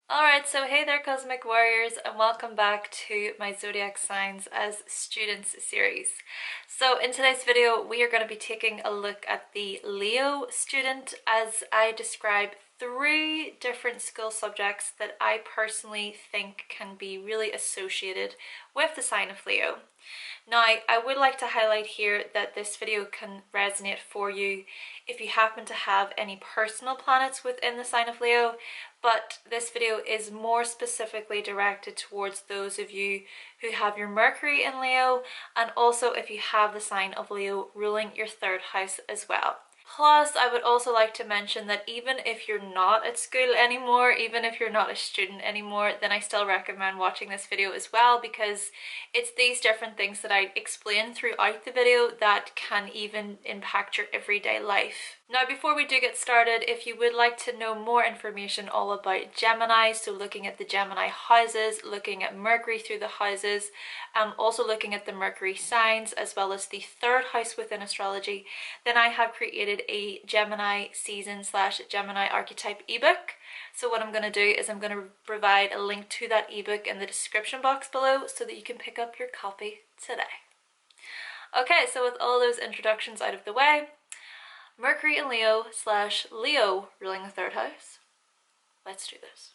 Alright, so hey there Cosmic Warriors, and welcome back to my Zodiac Signs as Students series. So in today's video we are going to be taking a look at the Leo student as I describe 3 different school subjects that I personally think can be really associated with the sign of Leo. Now, I would like to highlight here that this video can resonate for you if you happen to have any personal planets within the sign of Leo, but this video is more specifically directed towards those of you who have your Mercury in Leo, and also if you have the sign of Leo ruling your 3rd house as well. Plus, I would also like to mention that even if you're not at school anymore, even if you're not a student anymore, then I still recommend watching this video as well, because it's these different things that I explain throughout the video that can even impact your everyday life. Now, before we do get started, if you would like to know more information all about Gemini, so looking at the Gemini houses, looking at Mercury through the houses, also looking at the Mercury signs, as well as the 3rd house within astrology, then I have created a Gemini season / Gemini archetype ebook. So what I'm going to do is I'm going to provide a link to that ebook in the description box below so that you can pick up your copy today. Okay, so with all those introductions out of the way, Mercury in Leo / Leo ruling the 3rd house. Let's do this.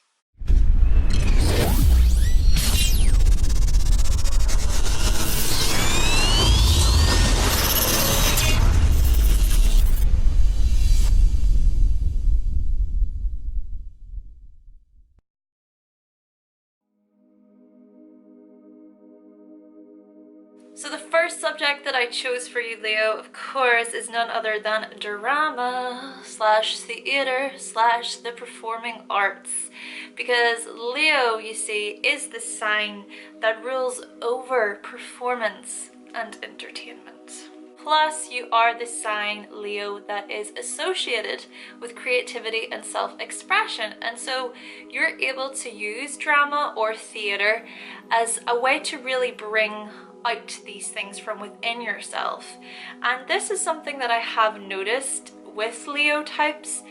So the first subject that I chose for you, Leo, of course, is none other than drama / theater / the performing arts. Because Leo, you see, is the sign that rules over performance and entertainment. Plus, you are the sign, Leo, that is associated with creativity and self-expression. And so you're able to use drama or theater as a way to really bring out these things from within yourself. And this is something that I have noticed with Leo types.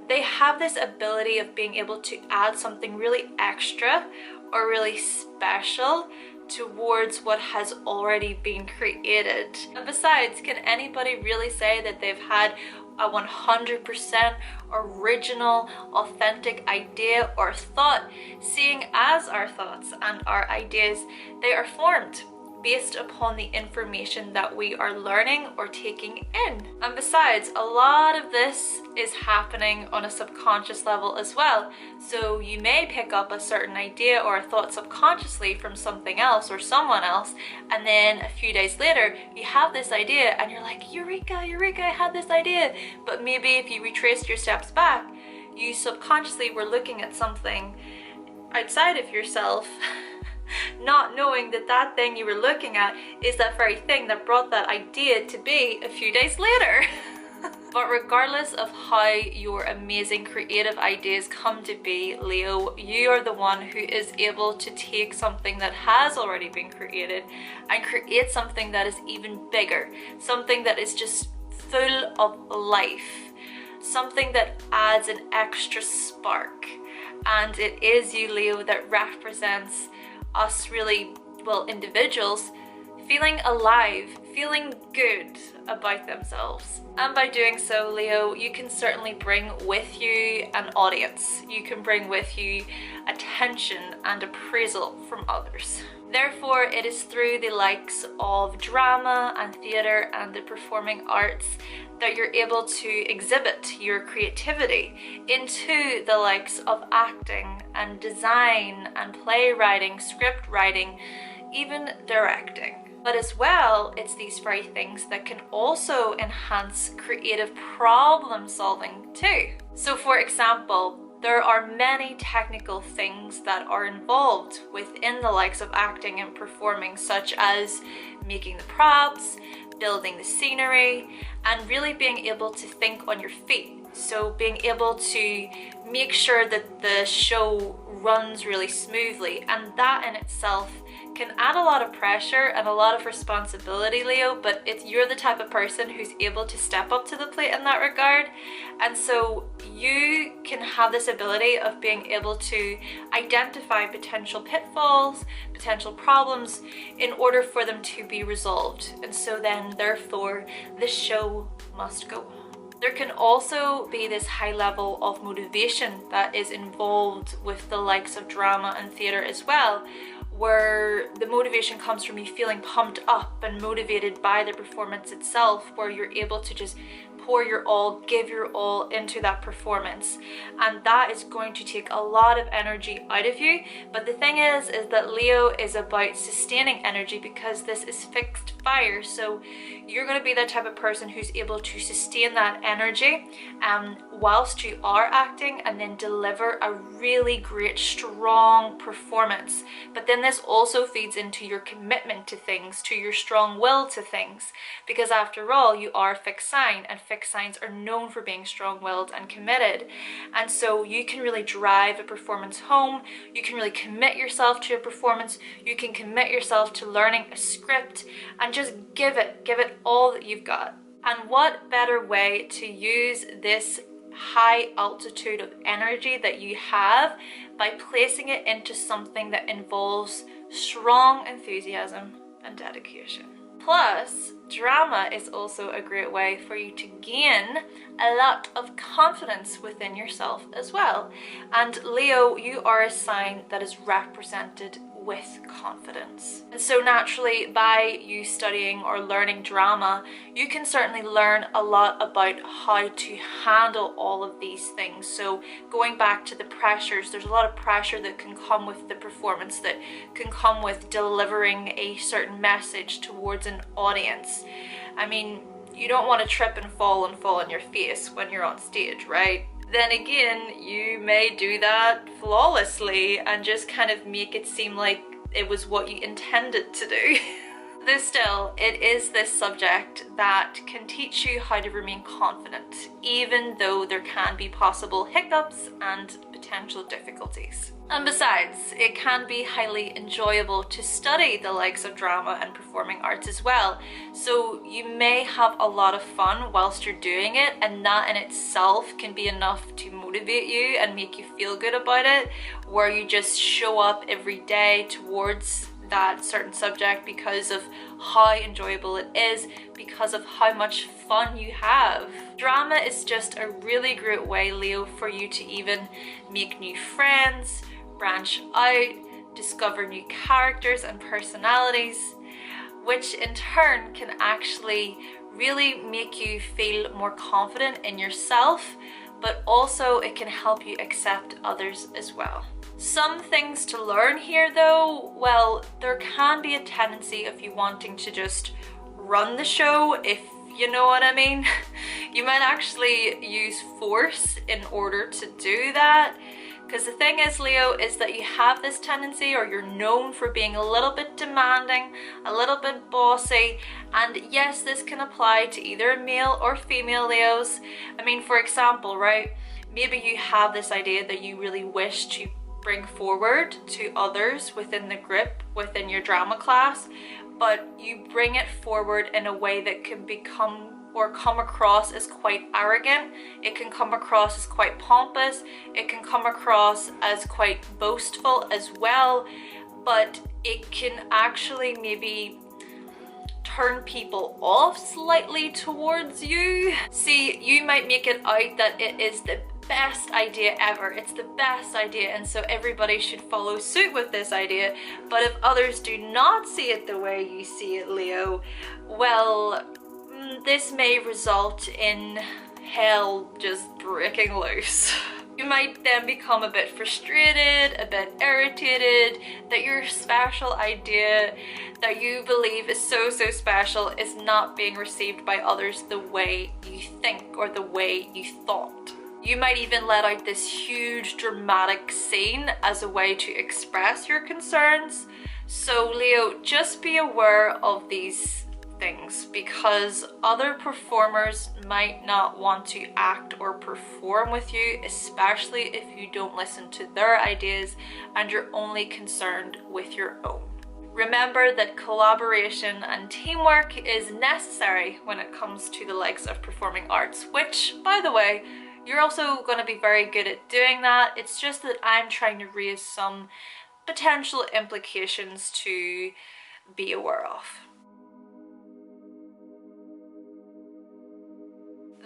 They have this ability of being able to add something really extra or really special towards what has already been created. And besides, can anybody really say that they've had a 100% original, authentic idea or thought, seeing as our thoughts and our ideas, they are formed based upon the information that we are learning or taking in. And besides, a lot of this is happening on a subconscious level as well. So you may pick up a certain idea or a thought subconsciously from something else or someone else, and then a few days later you have this idea and you're like, Eureka, Eureka, I had this idea. But maybe if you retraced your steps back, you subconsciously were looking at something outside of yourself not knowing that that thing you were looking at is that very thing that brought that idea to be a few days later. But regardless of how your amazing creative ideas come to be, Leo, you are the one who is able to take something that has already been created and create something that is even bigger, something that is just full of life, something that adds an extra spark. And it is you, Leo, that represents us really, well, individuals feeling alive, feeling good about themselves. And by doing so, Leo, you can certainly bring with you an audience. You can bring with you attention and appraisal from others. Therefore, it is through the likes of drama and theater and the performing arts that you're able to exhibit your creativity into the likes of acting and design and playwriting, script writing, even directing. But as well, it's these very things that can also enhance creative problem solving too. So for example, there are many technical things that are involved within the likes of acting and performing, such as making the props, building the scenery, and really being able to think on your feet. So being able to make sure that the show runs really smoothly, and that in itself can add a lot of pressure and a lot of responsibility, Leo, but you're the type of person who's able to step up to the plate in that regard. And so you can have this ability of being able to identify potential pitfalls, potential problems in order for them to be resolved. And so then therefore the show must go on. There can also be this high level of motivation that is involved with the likes of drama and theatre as well, where the motivation comes from you feeling pumped up and motivated by the performance itself, where you're able to just pour your all, give your all into that performance, and that is going to take a lot of energy out of you. But the thing is that Leo is about sustaining energy, because this is fixed fire, so you're going to be the type of person who's able to sustain that energy whilst you are acting, and then deliver a really great strong performance. But then this also feeds into your commitment to things, to your strong will to things, because after all you are a fixed sign, and fixed signs are known for being strong-willed and committed. And so you can really drive a performance home, you can really commit yourself to a performance, you can commit yourself to learning a script, and just give it all that you've got. And what better way to use this high altitude of energy that you have by placing it into something that involves strong enthusiasm and dedication. Plus, drama is also a great way for you to gain a lot of confidence within yourself as well. And Leo, you are a sign that is represented with confidence. And so naturally, by you studying or learning drama, you can certainly learn a lot about how to handle all of these things. So going back to the pressures, there's a lot of pressure that can come with the performance, that can come with delivering a certain message towards an audience. I mean, you don't want to trip and fall on your face when you're on stage, right? Then again, you may do that flawlessly and just kind of make it seem like it was what you intended to do. Though still, it is this subject that can teach you how to remain confident, even though there can be possible hiccups and potential difficulties. And besides, it can be highly enjoyable to study the likes of drama and performing arts as well. So you may have a lot of fun whilst you're doing it, and that in itself can be enough to motivate you and make you feel good about it, where you just show up every day towards that certain subject because of how enjoyable it is, because of how much fun you have. Drama is just a really great way, Leo, for you to even make new friends, branch out, discover new characters and personalities, which in turn can actually really make you feel more confident in yourself, but also it can help you accept others as well. Some things to learn here though, well, there can be a tendency of you wanting to just run the show, if you know what I mean. You might actually use force in order to do that. Because the thing is, Leo, is that you have this tendency, or you're known for being a little bit demanding, a little bit bossy, and yes, this can apply to either male or female Leos. I mean, for example, right, maybe you have this idea that you really wish to bring forward to others within the group, within your drama class, but you bring it forward in a way that can become or come across as quite arrogant. It can come across as quite pompous. It can come across as quite boastful as well, but it can actually maybe turn people off slightly towards you. See, you might make it out that it is the best idea ever, it's the best idea, and so everybody should follow suit with this idea. But if others do not see it the way you see it, Leo, well, this may result in hell just breaking loose. You might then become a bit frustrated, a bit irritated that your special idea that you believe is so special is not being received by others the way you think or the way you thought. You might even let out this huge dramatic scene as a way to express your concerns. So Leo, just be aware of these things, because other performers might not want to act or perform with you, especially if you don't listen to their ideas and you're only concerned with your own. Remember that collaboration and teamwork is necessary when it comes to the likes of performing arts, which, by the way, you're also going to be very good at doing that. It's just that I'm trying to raise some potential implications to be aware of.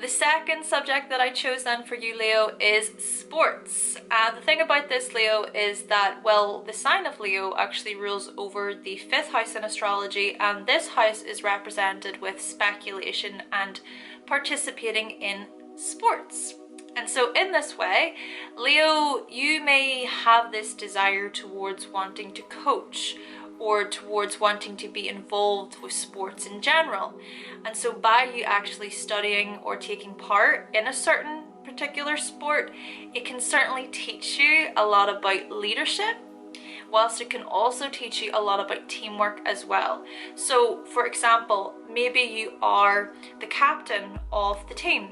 The second subject that I chose then for you, Leo, is sports. And the thing about this, Leo, is that, well, the sign of Leo actually rules over the 5th house in astrology, and this house is represented with speculation and participating in sports. And so in this way, Leo, you may have this desire towards wanting to coach or towards wanting to be involved with sports in general. And so by you actually studying or taking part in a certain particular sport, it can certainly teach you a lot about leadership, whilst it can also teach you a lot about teamwork as well. So for example, maybe you are the captain of the team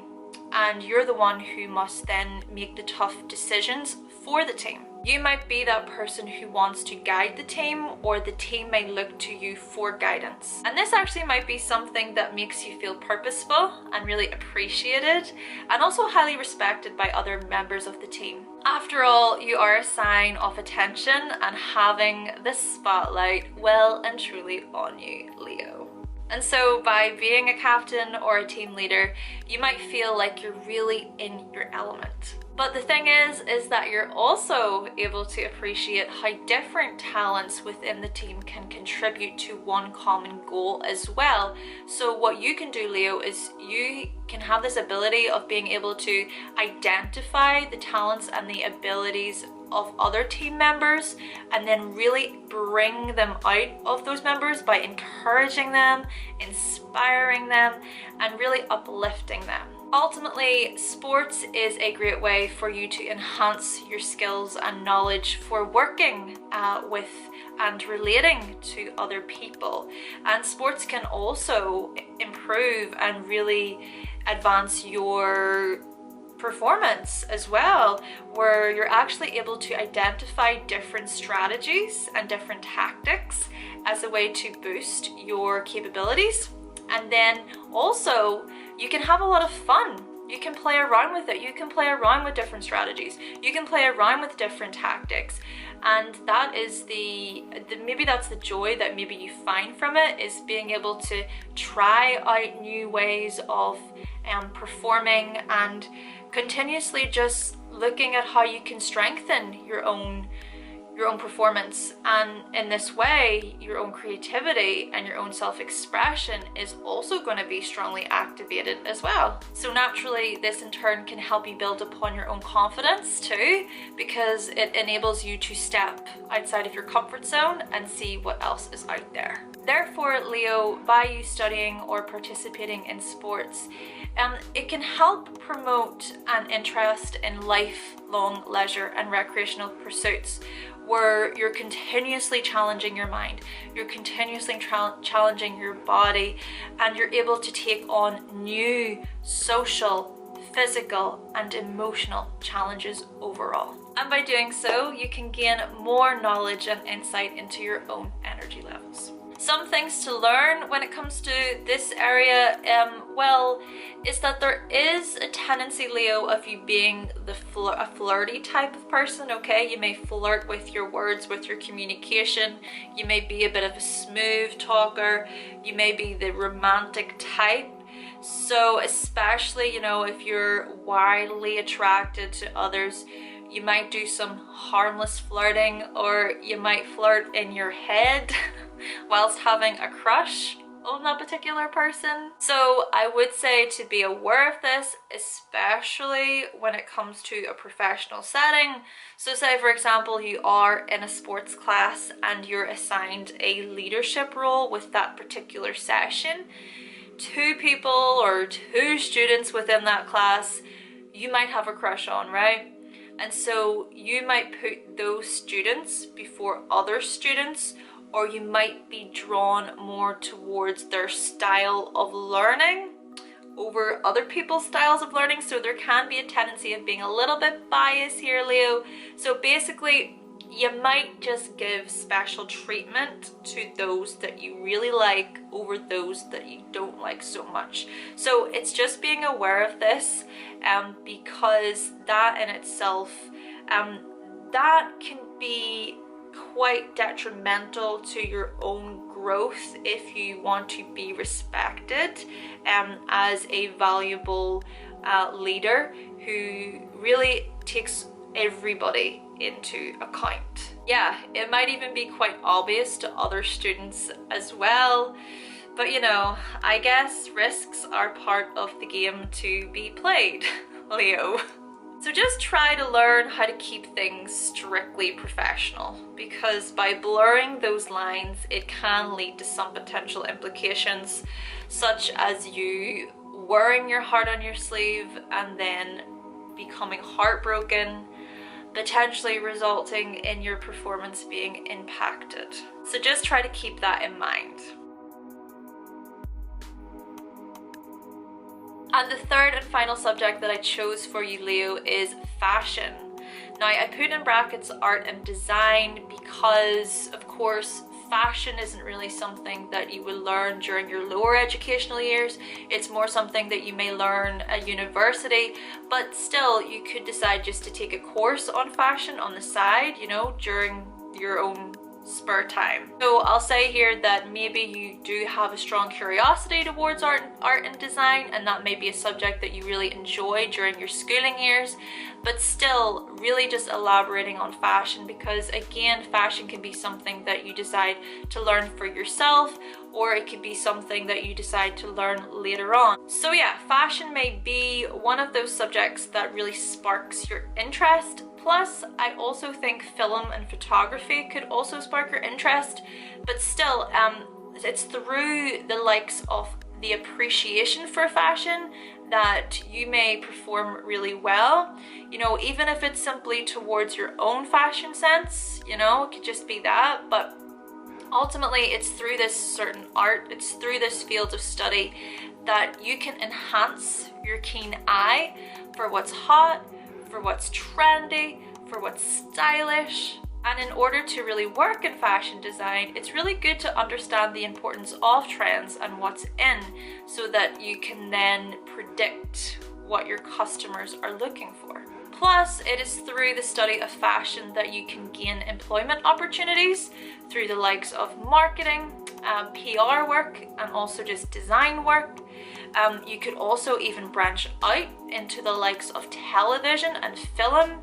and you're the one who must then make the tough decisions for the team. You might be that person who wants to guide the team, or the team may look to you for guidance. And this actually might be something that makes you feel purposeful and really appreciated, and also highly respected by other members of the team. After all, you are a sign of attention and having the spotlight well and truly on you, Leo. And so by being a captain or a team leader, you might feel like you're really in your element. But the thing is that you're also able to appreciate how different talents within the team can contribute to one common goal as well. So what you can do, Leo, is you can have this ability of being able to identify the talents and the abilities of other team members and then really bring them out of those members by encouraging them, inspiring them, and really uplifting them. Ultimately, sports is a great way for you to enhance your skills and knowledge for working with and relating to other people. And sports can also improve and really advance your performance as well, where you're actually able to identify different strategies and different tactics as a way to boost your capabilities. And then also you can have a lot of fun. You can play around with it. You can play around with different strategies. You can play around with different tactics. And that is maybe that's the joy that maybe you find from it, is being able to try out new ways of performing and continuously just looking at how you can strengthen your own performance. And in this way, your own creativity and your own self-expression is also going to be strongly activated as well. So naturally, this in turn can help you build upon your own confidence too, because it enables you to step outside of your comfort zone and see what else is out there. Therefore, Leo, by you studying or participating in sports, it can help promote an interest in lifelong leisure and recreational pursuits, where you're continuously challenging your mind, you're continuously challenging your body, and you're able to take on new social, physical, and emotional challenges overall. And by doing so, you can gain more knowledge and insight into your own energy levels. Some things to learn when it comes to this area, well, is that there is a tendency, Leo, of you being a flirty type of person, okay? You may flirt with your words, with your communication. You may be a bit of a smooth talker. You may be the romantic type. So especially, you know, if you're wildly attracted to others, you might do some harmless flirting, or you might flirt in your head whilst having a crush on that particular person. So I would say to be aware of this, especially when it comes to a professional setting. So say for example you are in a sports class and you're assigned a leadership role with that particular session. Two people or two students within that class you might have a crush on, right? And so you might put those students before other students, or you might be drawn more towards their style of learning over other people's styles of learning. So there can be a tendency of being a little bit biased here, Leo. So basically, you might just give special treatment to those that you really like over those that you don't like so much. So it's just being aware of this, because that in itself, that can be quite detrimental to your own growth if you want to be respected as a valuable leader who really takes everybody into account. Yeah, it might even be quite obvious to other students as well, but you know, I guess risks are part of the game to be played, Leo. So just try to learn how to keep things strictly professional, because by blurring those lines, it can lead to some potential implications, such as you wearing your heart on your sleeve and then becoming heartbroken, potentially resulting in your performance being impacted. So just try to keep that in mind. And the third and final subject that I chose for you, Leo, is fashion. Now, I put in brackets art and design because, of course, fashion isn't really something that you will learn during your lower educational years. It's more something that you may learn at university, but still you could decide just to take a course on fashion on the side, you know, during your own spare time. So I'll say here that maybe you do have a strong curiosity towards art and design, and that may be a subject that you really enjoy during your schooling years, but still really just elaborating on fashion, because again, fashion can be something that you decide to learn for yourself, or it could be something that you decide to learn later on. So yeah, fashion may be one of those subjects that really sparks your interest. Plus, I also think film and photography could also spark your interest, but still, it's through the likes of the appreciation for fashion that you may perform really well. You know, even if it's simply towards your own fashion sense, you know, it could just be that, but ultimately it's through this certain art, it's through this field of study that you can enhance your keen eye for what's hot, for what's trendy, for what's stylish. And in order to really work in fashion design, it's really good to understand the importance of trends and what's in, so that you can then predict what your customers are looking for. Plus, it is through the study of fashion that you can gain employment opportunities through the likes of marketing, PR work, and also just design work. You could also even branch out into the likes of television and film.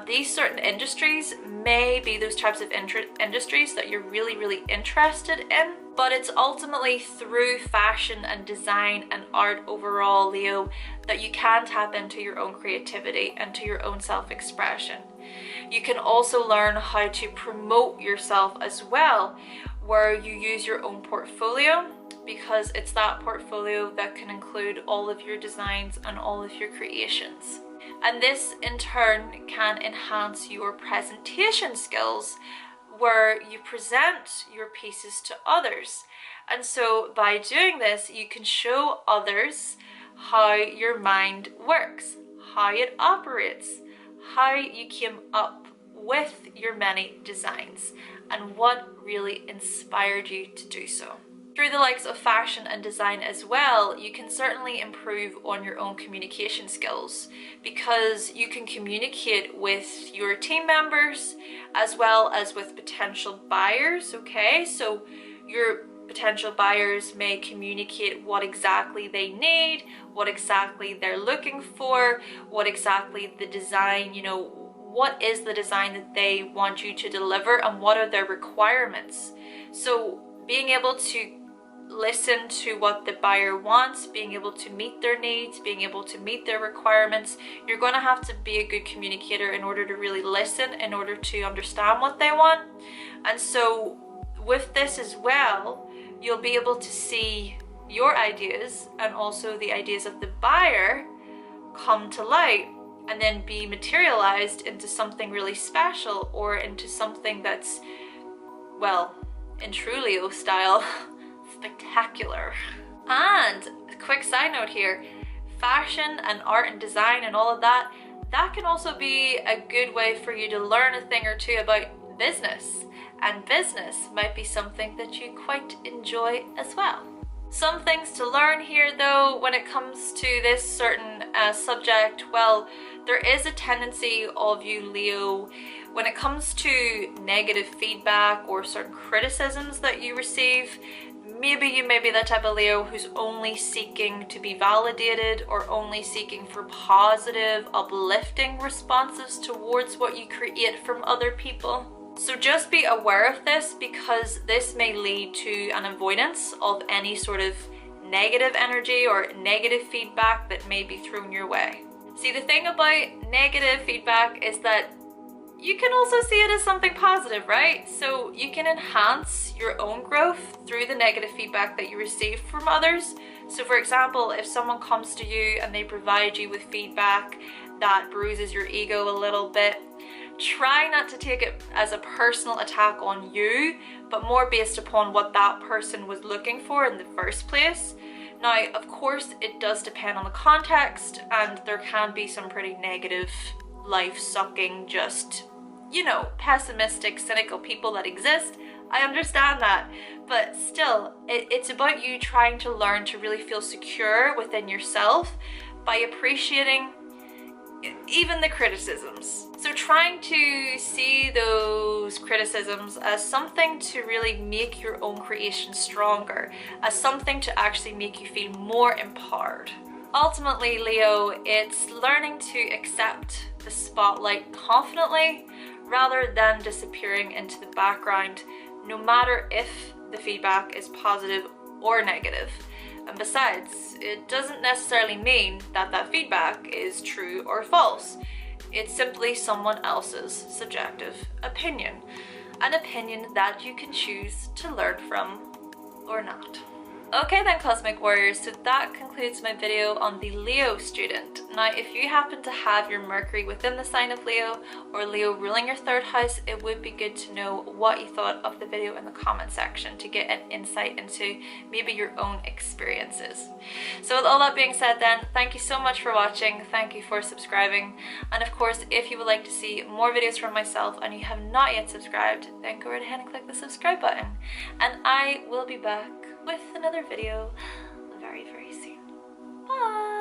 These certain industries may be those types of industries that you're really interested in, but it's ultimately through fashion and design and art overall, Leo, that you can tap into your own creativity and to your own self-expression. You can also learn how to promote yourself as well, where you use your own portfolio, because it's that portfolio that can include all of your designs and all of your creations. And this in turn can enhance your presentation skills, where you present your pieces to others. And so by doing this, you can show others how your mind works, how it operates, how you came up with your many designs, and what really inspired you to do so. Through the likes of fashion and design as well, you can certainly improve on your own communication skills, because you can communicate with your team members as well as with potential buyers, okay? So your potential buyers may communicate what exactly they need, what exactly they're looking for, what exactly the design, you know, what is the design that they want you to deliver, and what are their requirements. So being able to listen to what the buyer wants, being able to meet their needs, being able to meet their requirements, you're going to have to be a good communicator in order to really listen, in order to understand what they want. And so with this as well, you'll be able to see your ideas and also the ideas of the buyer come to light, and then be materialized into something really special, or into something that's, well, in true Leo style, spectacular. And a quick side note here, fashion and art and design and all of that, that can also be a good way for you to learn a thing or two about business. And business might be something that you quite enjoy as well. Some things to learn here though when it comes to this certain subject. Well, there is a tendency of you, Leo, when it comes to negative feedback or certain criticisms that you receive, maybe you may be the type of Leo who's only seeking to be validated or only seeking for positive, uplifting responses towards what you create from other people. So just be aware of this, because this may lead to an avoidance of any sort of negative energy or negative feedback that may be thrown your way. See, the thing about negative feedback is that you can also see it as something positive, right? So you can enhance your own growth through the negative feedback that you receive from others. So for example, if someone comes to you and they provide you with feedback that bruises your ego a little bit, try not to take it as a personal attack on you, but more based upon what that person was looking for in the first place. Now, of course, it does depend on the context, and there can be some pretty negative, life-sucking, just, you know, pessimistic, cynical people that exist. I understand that, but still, it's about you trying to learn to really feel secure within yourself by appreciating even the criticisms. So trying to see those criticisms as something to really make your own creation stronger, as something to actually make you feel more empowered. Ultimately, Leo, it's learning to accept the spotlight confidently rather than disappearing into the background, no matter if the feedback is positive or negative. And besides, it doesn't necessarily mean that that feedback is true or false. It's simply someone else's subjective opinion. An opinion that you can choose to learn from or not. Okay then, Cosmic Warriors, so that concludes my video on the Leo student. Now, if you happen to have your Mercury within the sign of Leo, or Leo ruling your third house, it would be good to know what you thought of the video in the comment section to get an insight into maybe your own experiences. So with all that being said then, thank you so much for watching, thank you for subscribing, and of course, if you would like to see more videos from myself and you have not yet subscribed, then go right ahead and click the subscribe button. And I will be back with another video very, very soon. Bye!